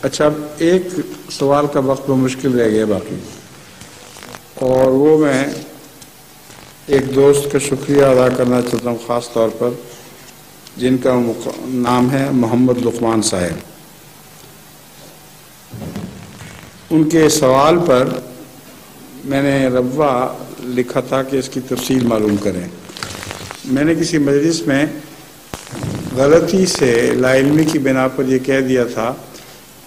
اچھا، اب ایک سوال کا وقت مشکل رہ گیا باقی، اور وہ میں ایک دوست کا شکریہ ادا کرنا چاہتا ہوں خاص طور پر، جن کا نام ہے محمد لقمان صاحب۔ ان کے سوال پر میں نے ربوہ لکھا تھا کہ اس کی تفصیل معلوم کریں۔ میں نے کسی مجلس میں غلطی سے لا علمی کی بنا پر یہ کہہ دیا تھا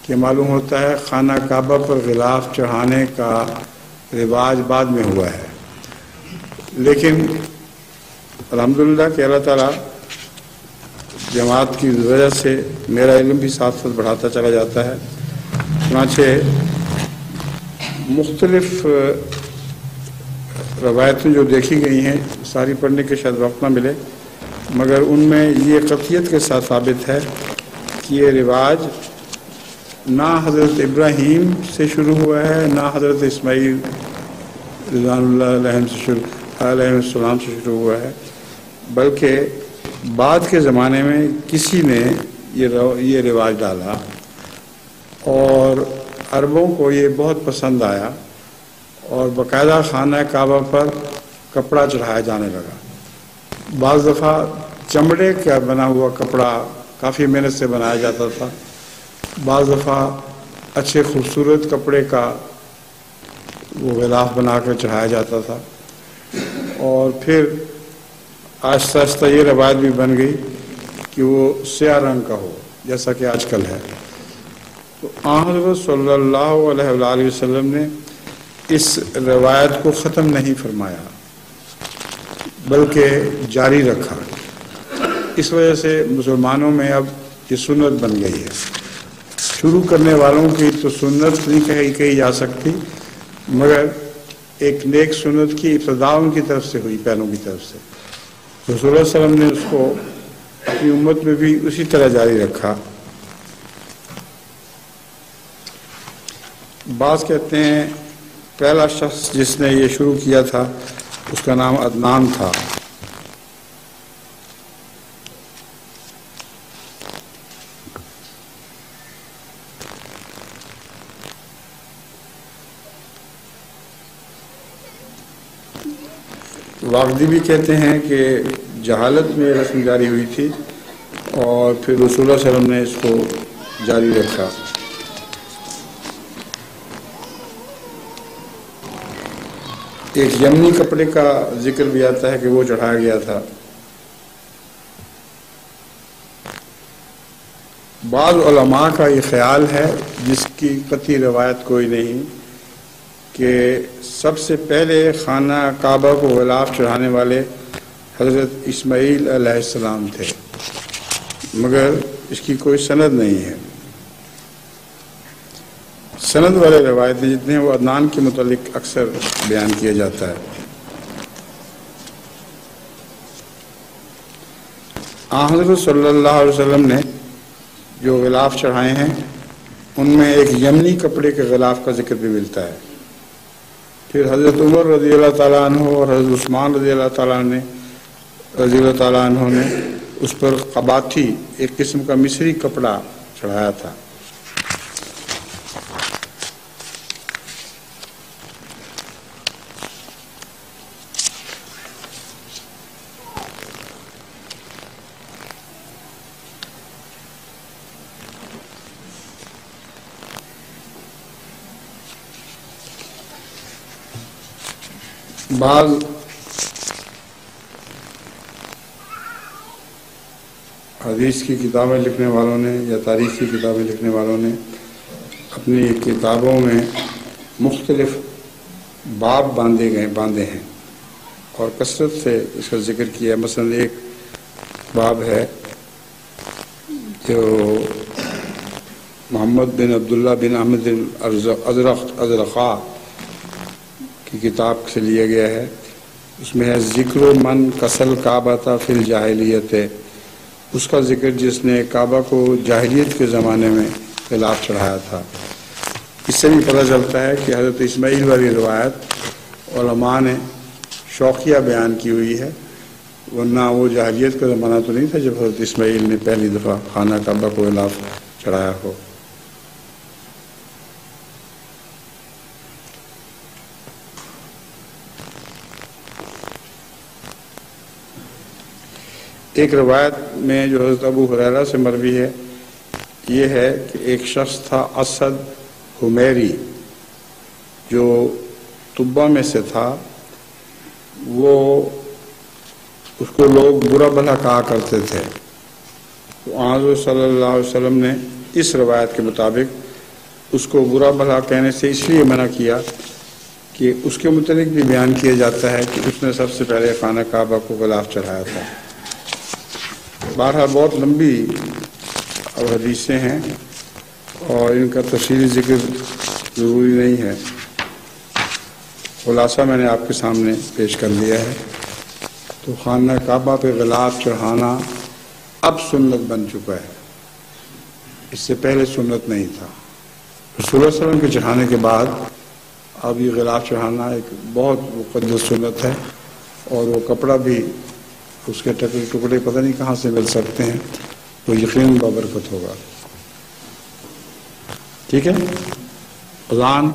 کہ معلوم ہوتا ہے خانہ کعبہ پر غلاف چڑھانے کا رواج بعد میں ہوا ہے، لیکن الحمدللہ کہ اللہ تعالیٰ جماعت کی وجہ سے میرا علم بھی ساتھ ساتھ بڑھاتا چلا جاتا ہے۔ چنانچہ مختلف روایتیں جو دیکھی گئی ہیں، ساری پڑھنے کے شاید وقت نہ ملے، مگر ان میں یہ قطعیت کے ساتھ ثابت ہے کہ یہ رواج نہ حضرت ابراہیم سے شروع ہوا ہے، نہ حضرت اسماعیل رضوان اللہ علیہ السلام سے شروع ہوا ہے، بلکہ بعد کے زمانے میں کسی نے یہ رواج ڈالا اور عربوں کو یہ بہت پسند آیا، اور باقاعدہ خانہ کعبہ پر کپڑا چڑھایا جانے لگا۔ بعض دفعہ چمڑے کا بنا ہوا کپڑا کافی محنت سے بنایا جاتا تھا، بعض دفعہ اچھے خوبصورت کپڑے کا وہ غلاف بنا کر چڑھایا جاتا تھا، اور پھر آہستہ آہستہ یہ روایت بھی بن گئی کہ وہ سیاہ رنگ کا ہو جیسا کہ آج کل ہے۔ تو حضرت صلی اللہ علیہ وآلہ وسلم نے اس روایت کو ختم نہیں فرمایا بلکہ جاری رکھا۔ اس وجہ سے مسلمانوں میں اب یہ سنت بن گئی ہے۔ شروع کرنے والوں کی تو سنت نہیں کہی جا سکتی، مگر ایک نیک سنت کی ابتدا ان کی طرف سے ہوئی، پہلوں کی طرف سے۔ رسول اللہ صلی اللہ علیہ وسلم نے اس کو اپنی امت میں بھی اسی طرح جاری رکھا۔ بعض کہتے ہیں پہلا شخص جس نے یہ شروع کیا تھا اس کا نام عدنان تھا۔ واقعی بھی کہتے ہیں کہ جہالت میں رسم جاری ہوئی تھی اور پھر رسول اللہ صلی اللہ علیہ وسلم نے اس کو جاری رکھا۔ ایک یمنی کپڑے کا ذکر بھی آتا ہے کہ وہ چڑھایا گیا تھا۔ بعض علماء کا یہ خیال ہے، جس کی قطعی روایت کوئی نہیں، کہ سب سے پہلے خانہ کعبہ کو غلاف چڑھانے والے حضرت اسماعیل علیہ السلام تھے، مگر اس کی کوئی سند نہیں ہے۔ سند والے روایتیں جتنے ہیں وہ عدنان کے متعلق اکثر بیان کیا جاتا ہے۔ حضرت صلی اللہ علیہ وسلم نے جو غلاف چڑھائے ہیں ان میں ایک یمنی کپڑے کے غلاف کا ذکر بھی ملتا ہے۔ پھر حضرت عمر رضی اللہ تعالیٰ عنہ اور حضرت عثمان رضی اللہ تعالیٰ عنہ نے اس پر قباطی، ایک قسم کا مصری کپڑا چڑھایا تھا۔ بعض حدیث کی کتابیں لکھنے والوں نے یا تاریخ کی کتابیں لکھنے والوں نے اپنی کتابوں میں مختلف باب باندھے ہیں اور کثرت سے اس کا ذکر کیا ہے۔ مثلا ایک باب ہے جو محمد بن عبداللہ بن احمد ازرقا کی کتاب سے لیا گیا ہے۔ اس میں ہے ذکر من کسل کعبہ فی الجاہلیت، اس کا ذکر جس نے کعبہ کو جاہلیت کے زمانے میں غلاف چڑھایا تھا۔ اس سے بھی پتہ چلتا ہے کہ حضرت اسماعیل والی روایت علماء نے شوقیہ بیان کی ہوئی ہے، ورنہ وہ جاہلیت کا زمانہ تو نہیں تھا جب حضرت اسماعیل نے پہلی دفعہ خانہ کعبہ کو غلاف چڑھایا ہو۔ ایک روایت میں جو حضرت ابو ہریرہ سے مروی ہے یہ ہے کہ ایک شخص تھا اسد حمیری جو طبہ میں سے تھا، وہ اس کو لوگ برا بھلا کہا کرتے تھے، تو حضور صلی اللہ علیہ وسلم نے اس روایت کے مطابق اس کو برا بھلا کہنے سے اس لیے منع کیا کہ اس کے متعلق بھی بیان کیا جاتا ہے کہ اس نے سب سے پہلے خانہ کعبہ کو غلاف چڑھایا تھا۔ بہرحال بہت لمبی حدیثیں ہیں اور ان کا تفصیلی ذکر ضروری نہیں ہے، خلاصہ میں نے آپ کے سامنے پیش کر لیا ہے۔ تو خانہ کعبہ پہ غلاف چڑھانا اب سنت بن چکا ہے، اس سے پہلے سنت نہیں تھا۔ رسول اللہ صلی اللہ علیہ وسلم کے چڑھانے کے بعد اب یہ غلاف چڑھانا ایک بہت مقدس سنت ہے، اور وہ کپڑا بھی اس کے ٹکڑے پتہ نہیں کہاں سے مل سکتے ہیں، وہ یقیناً بابرکت ہوگا۔ ٹھیک ہے، اذان